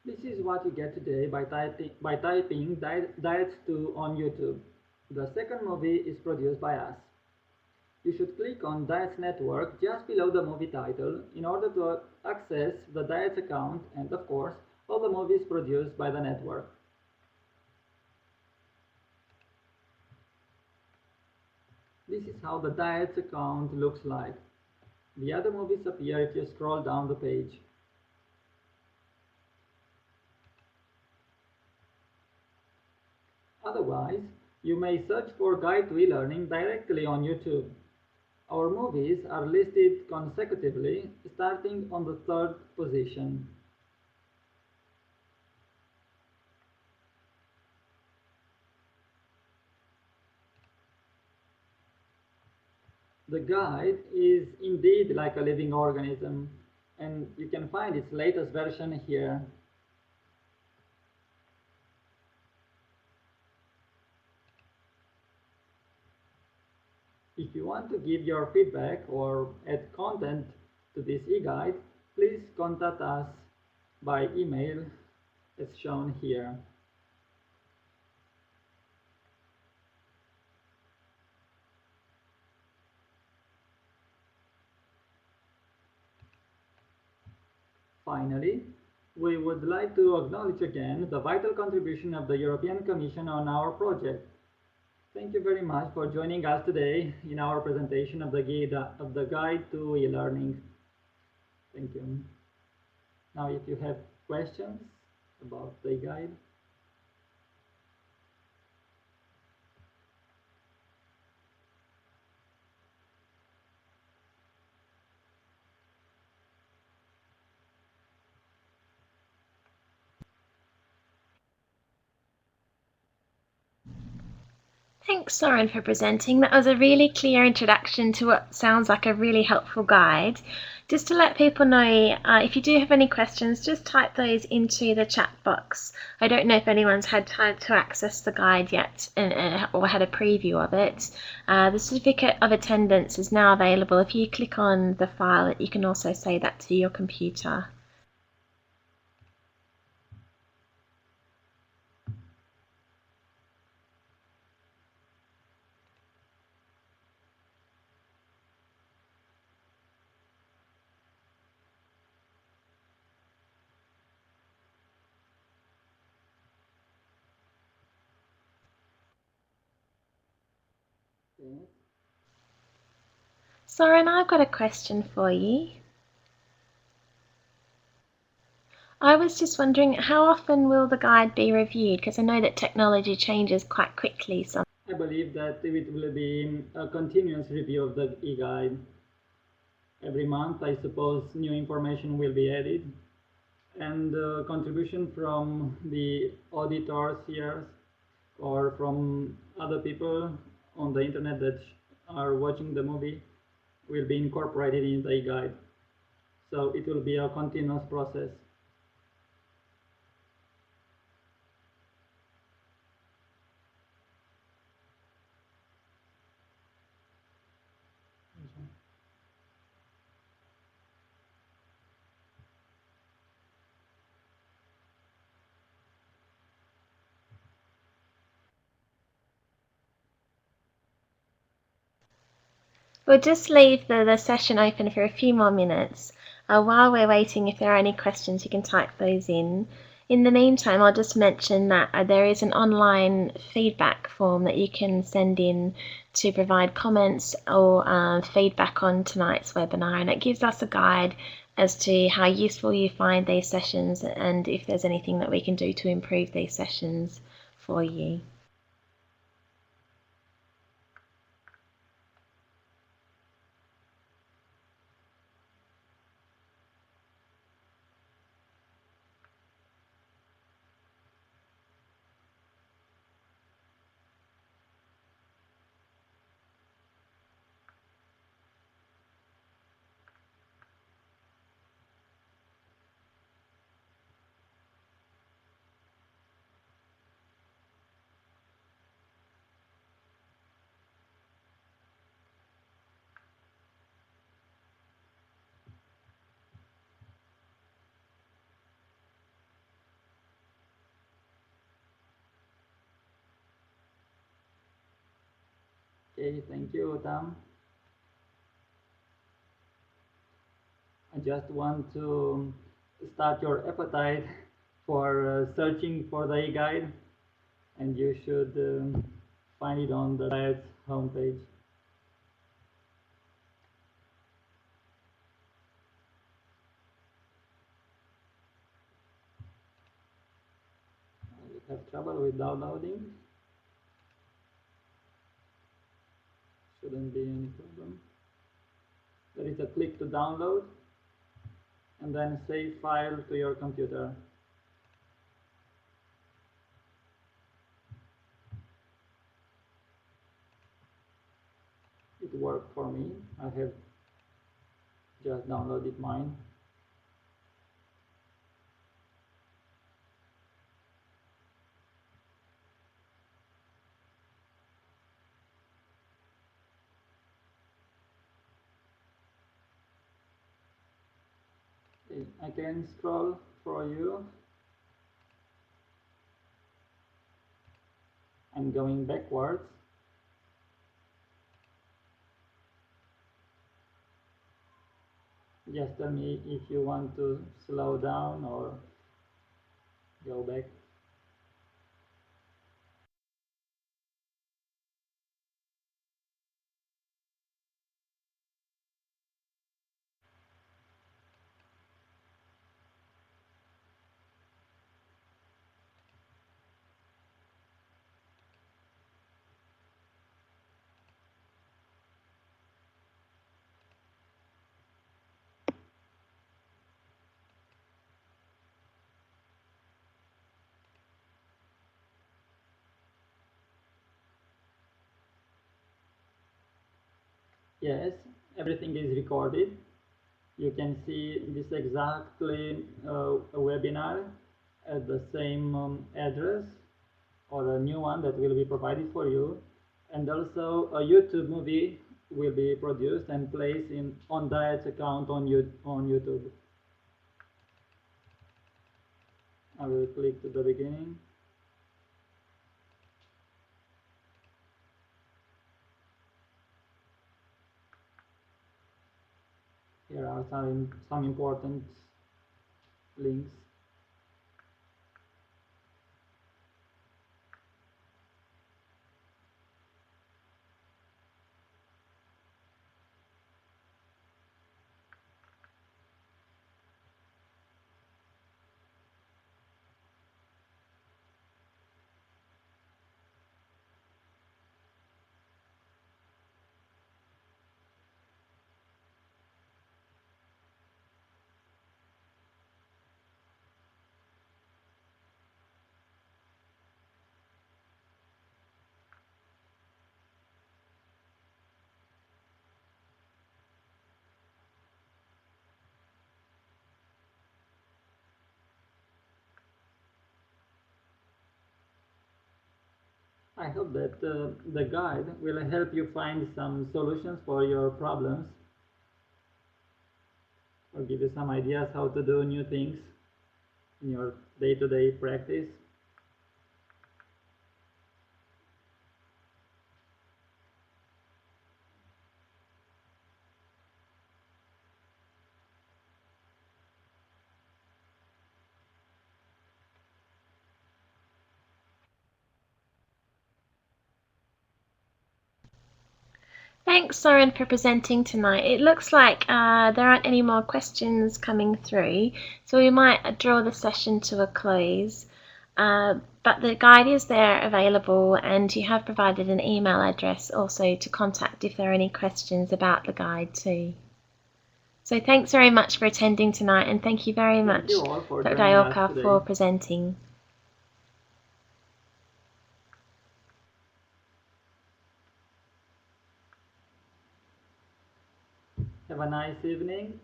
This is what you get today by typing Diets 2 on YouTube. The second movie is produced by us. You should click on Diets Network just below the movie title in order to access the Diets account and, of course, all the movies produced by the network. This is how the Diets account looks like. The other movies appear if you scroll down the page. Otherwise, you may search for Guide to E-Learning directly on YouTube. Our movies are listed consecutively, starting on the third position. The guide is indeed like a living organism, and you can find its latest version here. If you want to give your feedback or add content to this e-guide, please contact us by email as shown here. Finally, we would like to acknowledge again the vital contribution of the European Commission on our project. Thank you very much for joining us today in our presentation of the guide to e-learning. Thank you. Now, if you have questions about the guide. Thanks, Soren, for presenting. That was a really clear introduction to what sounds like a really helpful guide. Just to let people know, if you do have any questions, just type those into the chat box. I don't know if anyone's had time to access the guide yet or had a preview of it. The certificate of attendance is now available. If you click on the file, you can also save that to your computer. Soren, I've got a question for you. I was just wondering, how often will the guide be reviewed? Because I know that technology changes quite quickly. So I believe that it will be a continuous review of the e-guide. Every month, I suppose, new information will be added, and contribution from the auditors here or from other people on the internet that are watching the movie will be incorporated in the e-guide. So it will be a continuous process. we'll just leave the session open for a few more minutes. While we're waiting, if there are any questions, you can type those in. In the meantime, I'll just mention that there is an online feedback form that you can send in to provide comments or feedback on tonight's webinar, and it gives us a guide as to how useful you find these sessions and if there's anything that we can do to improve these sessions for you. Okay, thank you, Tam. I just want to start your appetite for searching for the e-guide, and you should find it on the diet's homepage. You have trouble with downloading? Shouldn't be any problem. There is a click to download, and then save file to your computer. It worked for me. I have just downloaded mine. Okay, I can scroll for you. I'm going backwards. Just tell me if you want to slow down or go back. Yes, everything is recorded. You can see this exactly webinar at the same address, or a new one that will be provided for you. And also a YouTube movie will be produced and placed on Diet's account on YouTube. I will click to the beginning. Here are some important links. I hope that the guide will help you find some solutions for your problems, or give you some ideas how to do new things in your day-to-day practice. Thanks, Soren, for presenting tonight. It looks like there aren't any more questions coming through, so we might draw the session to a close. But the guide is there available, and you have provided an email address also to contact if there are any questions about the guide too. So thanks very much for attending tonight, and thank you very much, Thank you all for Dr. joining us Dailka, today. for presenting. Have a nice evening.